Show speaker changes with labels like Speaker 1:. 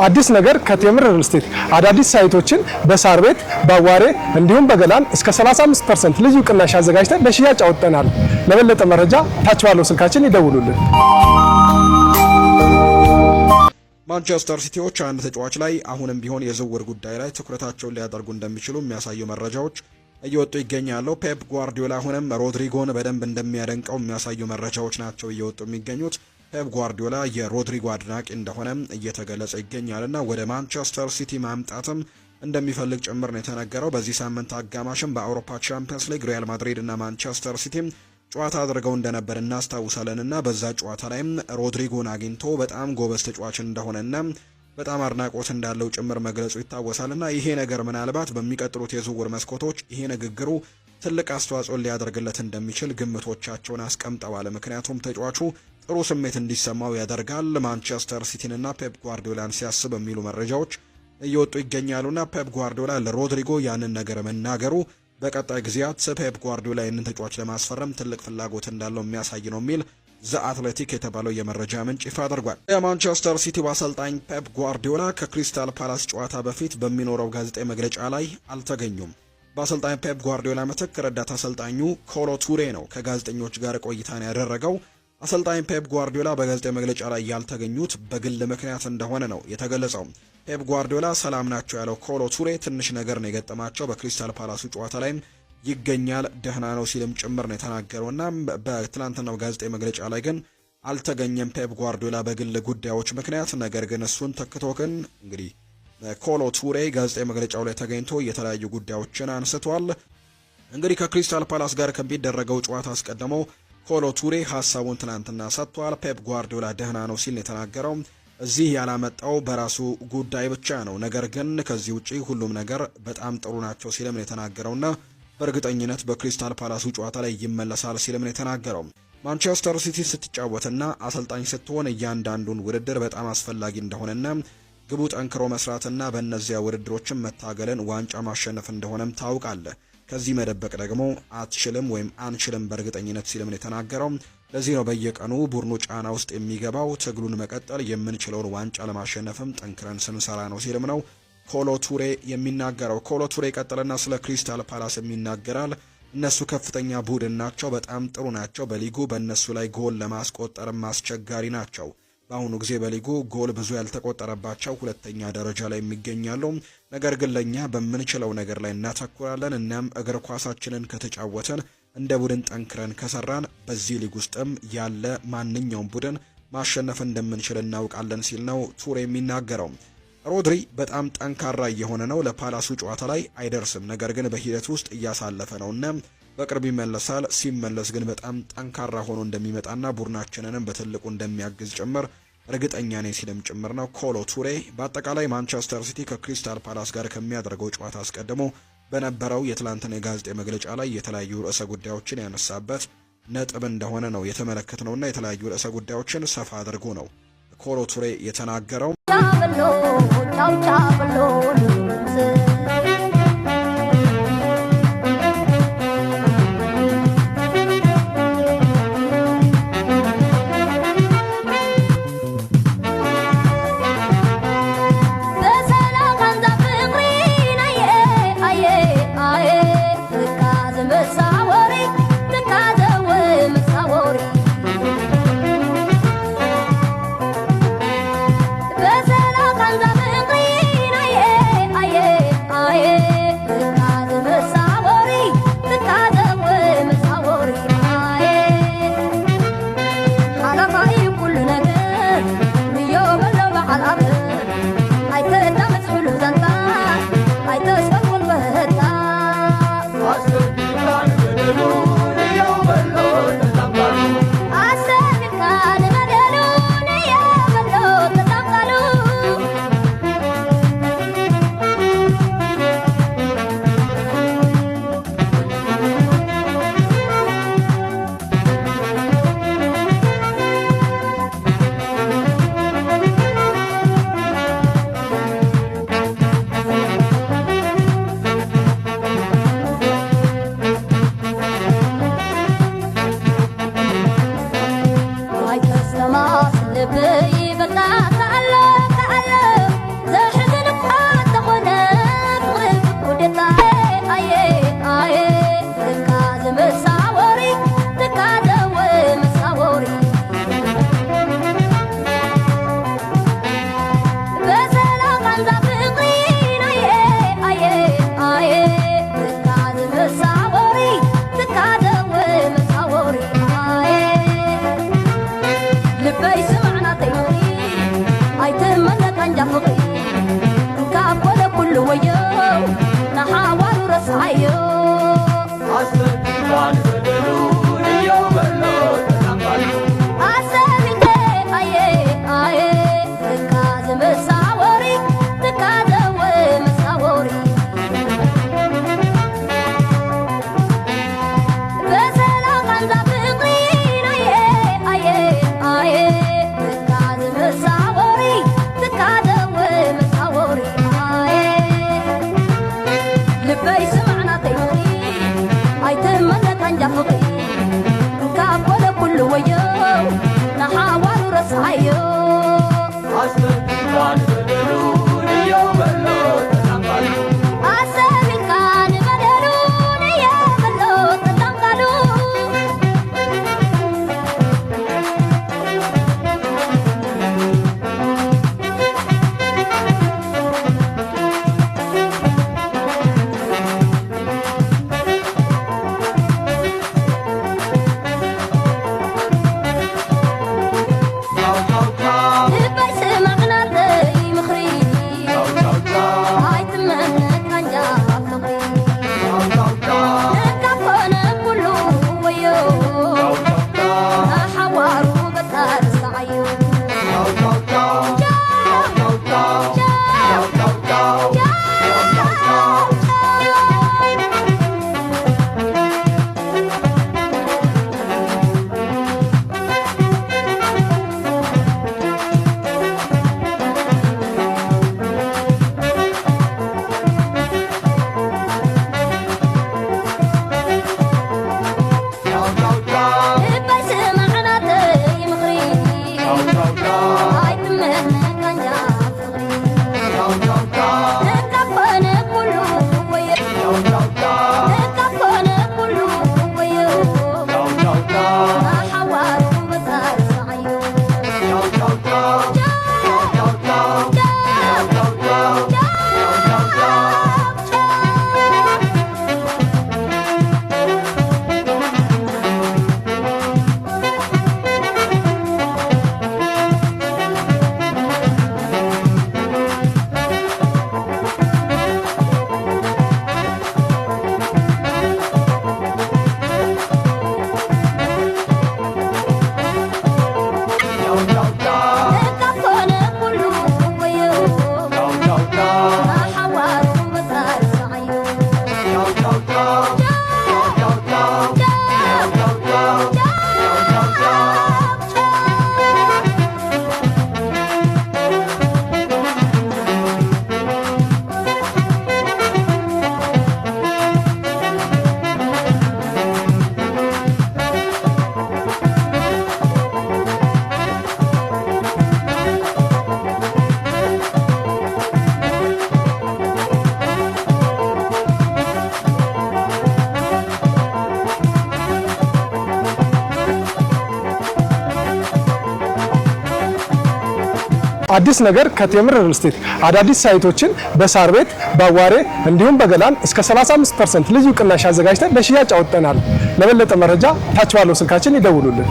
Speaker 1: አዲስ ነገር ከቴምር ሪል ስቴት አዳዲስ ሳይቶችን በሳር ቤት በአዋሬ እንዲሁም በገላን እስከ 35% ልዩ ቅናሽ አዘጋጅተን ለሽያጭ አውጥተናል። ለበለጠ መረጃ ታች ባለው ስልካችን ይደውሉልን።
Speaker 2: ማንቸስተር ሲቲዎች አንድ ተጫዋች ላይ አሁንም ቢሆን የዝውውር ጉዳይ ላይ ትኩረታቸውን ሊያደርጉ እንደሚችሉ የሚያሳዩ መረጃዎች እየወጡ ይገኛሉ። ፔፕ ጓርዲዮላ አሁንም ሮድሪጎን በደንብ እንደሚያደንቀው የሚያሳዩ መረጃዎች ናቸው እየወጡ የሚገኙት። ፔፕ ጓርዲዮላ የሮድሪጎ አድናቂ እንደሆነ እየተገለጸ ይገኛልና ወደ ማንቸስተር ሲቲ ማምጣትም እንደሚፈልግ ጭምር ነው የተነገረው። በዚህ ሳምንት አጋማሽም በአውሮፓ ቻምፒየንስ ሊግ ሪያል ማድሪድ እና ማንቸስተር ሲቲ ጨዋታ አድርገው እንደነበር እናስታውሳለንና በዛ ጨዋታ ላይም ሮድሪጎን አግኝቶ በጣም ጎበዝ ተጫዋች እንደሆነና በጣም አድናቆት እንዳለው ጭምር መግለጹ ይታወሳልና ይሄ ነገር ምናልባት በሚቀጥሉት የዝውውር መስኮቶች ይሄ ንግግሩ ትልቅ አስተዋጽኦ ሊያደርግለት እንደሚችል ግምቶቻቸውን አስቀምጠዋል። ምክንያቱም ተጫዋቹ ጥሩ ስሜት እንዲሰማው ያደርጋል ማንቸስተር ሲቲንና ፔፕ ጓርዲዮላን ሲያስብ የሚሉ መረጃዎች እየወጡ ይገኛሉና ፔፕ ጓርዲዮላ ለሮድሪጎ ያንን ነገር መናገሩ በቀጣይ ጊዜያት ፔፕ ጓርዲዮላ ይህንን ተጫዋች ለማስፈረም ትልቅ ፍላጎት እንዳለው የሚያሳይ ነው የሚል ዘ አትሌቲክ የተባለው የመረጃ ምንጭ ይፋ አድርጓል። የማንቸስተር ሲቲው አሰልጣኝ ፔፕ ጓርዲዮላ ከክሪስታል ፓላስ ጨዋታ በፊት በሚኖረው ጋዜጣዊ መግለጫ ላይ አልተገኙም። በአሰልጣኝ ፔፕ ጓርዲዮላ ምትክ ረዳት አሰልጣኙ ኮሎ ቱሬ ነው ከጋዜጠኞች ጋር ቆይታን ያደረገው። አሰልጣኝ ፔፕ ጓርዲዮላ በጋዜጣዊ መግለጫ ላይ ያልተገኙት በግል ምክንያት እንደሆነ ነው የተገለጸው። ፔፕ ጓርዲዮላ ሰላም ናቸው ያለው ኮሎ ቱሬ ትንሽ ነገር ነው የገጠማቸው በክሪስታል ፓላሱ ጨዋታ ላይም ይገኛል ደህና ነው ሲልም ጭምር ነው የተናገረውና በትላንትናው ጋዜጣዊ መግለጫ ላይ ግን አልተገኘም ፔፕ ጓርዲዮላ በግል ጉዳዮች ምክንያት። ነገር ግን እሱን ተክቶ ግን እንግዲህ ኮሎ ቱሬ ጋዜጣዊ መግለጫው ላይ ተገኝቶ የተለያዩ ጉዳዮችን አንስቷል። እንግዲህ ከክሪስታል ፓላስ ጋር ከሚደረገው ጨዋታ አስቀድሞ ኮሎ ቱሬ ሀሳቡን ትናንትና ሰጥቷል። ፔፕ ጓርዲዮላ ደህና ነው ሲል የተናገረው እዚህ ያላመጣው በራሱ ጉዳይ ብቻ ነው፣ ነገር ግን ከዚህ ውጪ ሁሉም ነገር በጣም ጥሩ ናቸው ሲልም ነው የተናገረውና በእርግጠኝነት በክሪስታል ፓላሱ ጨዋታ ላይ ይመለሳል ሲልም ነው የተናገረው። ማንቸስተር ሲቲ ስትጫወትና አሰልጣኝ ስትሆን እያንዳንዱን ውድድር በጣም አስፈላጊ እንደሆነና ግቡ ጠንክሮ መስራትና በእነዚያ ውድድሮችን መታገልን ዋንጫ ማሸነፍ እንደሆነም ታውቃለህ። ከዚህ መደበቅ ደግሞ አትችልም ወይም አንችልም በእርግጠኝነት ሲልም ነው የተናገረው። ለዚህ ነው በየቀኑ ቡድኑ ጫና ውስጥ የሚገባው፣ ትግሉን መቀጠል የምንችለውን ዋንጫ ለማሸነፍም ጠንክረን ስንሰራ ነው ሲልም ነው ኮሎ ቱሬ የሚናገረው። ኮሎ ቱሬ ቀጥልና ስለ ክሪስታል ፓላስ የሚናገራል። እነሱ ከፍተኛ ቡድን ናቸው፣ በጣም ጥሩ ናቸው። በሊጉ በእነሱ ላይ ጎል ለማስቆጠርም አስቸጋሪ ናቸው። በአሁኑ ጊዜ በሊጉ ጎል ብዙ ያልተቆጠረባቸው ሁለተኛ ደረጃ ላይ የሚገኛሉ። ነገር ግን ለእኛ በምንችለው ነገር ላይ እናተኩራለን። እናም እግር ኳሳችንን ከተጫወትን እንደ ቡድን ጠንክረን ከሰራን በዚህ ሊግ ውስጥም ያለ ማንኛውም ቡድን ማሸነፍ እንደምንችል እናውቃለን ሲል ነው ቱሬ የሚናገረው። ሮድሪ በጣም ጠንካራ እየሆነ ነው። ለፓላሱ ጨዋታ ላይ አይደርስም፣ ነገር ግን በሂደት ውስጥ እያሳለፈ ነውና በቅርብ ይመለሳል። ሲመለስ ግን በጣም ጠንካራ ሆኖ እንደሚመጣና ቡድናችንንም በትልቁ እንደሚያግዝ ጭምር እርግጠኛ ነኝ ሲልም ጭምር ነው ኮሎ ቱሬ። በአጠቃላይ ማንቸስተር ሲቲ ከክሪስታል ፓላስ ጋር ከሚያደርገው ጨዋታ አስቀድሞ በነበረው የትላንትና የጋዜጣዊ መግለጫ ላይ የተለያዩ ርዕሰ ጉዳዮችን ያነሳበት ነጥብ እንደሆነ ነው የተመለከትነውና የተለያዩ ርዕሰ ጉዳዮችን ሰፋ አድርጎ ነው ኮሎ ቱሬ የተናገረው።
Speaker 1: አዲስ ነገር ከቴምር ሪል ስቴት አዳዲስ ሳይቶችን በሳር ቤት በአዋሬ እንዲሁም በገላን እስከ 35% ልዩ ቅናሽ አዘጋጅተን ለሽያጭ አውጥተናል። ለበለጠ መረጃ ታች ባለው ስልካችን ይደውሉልን።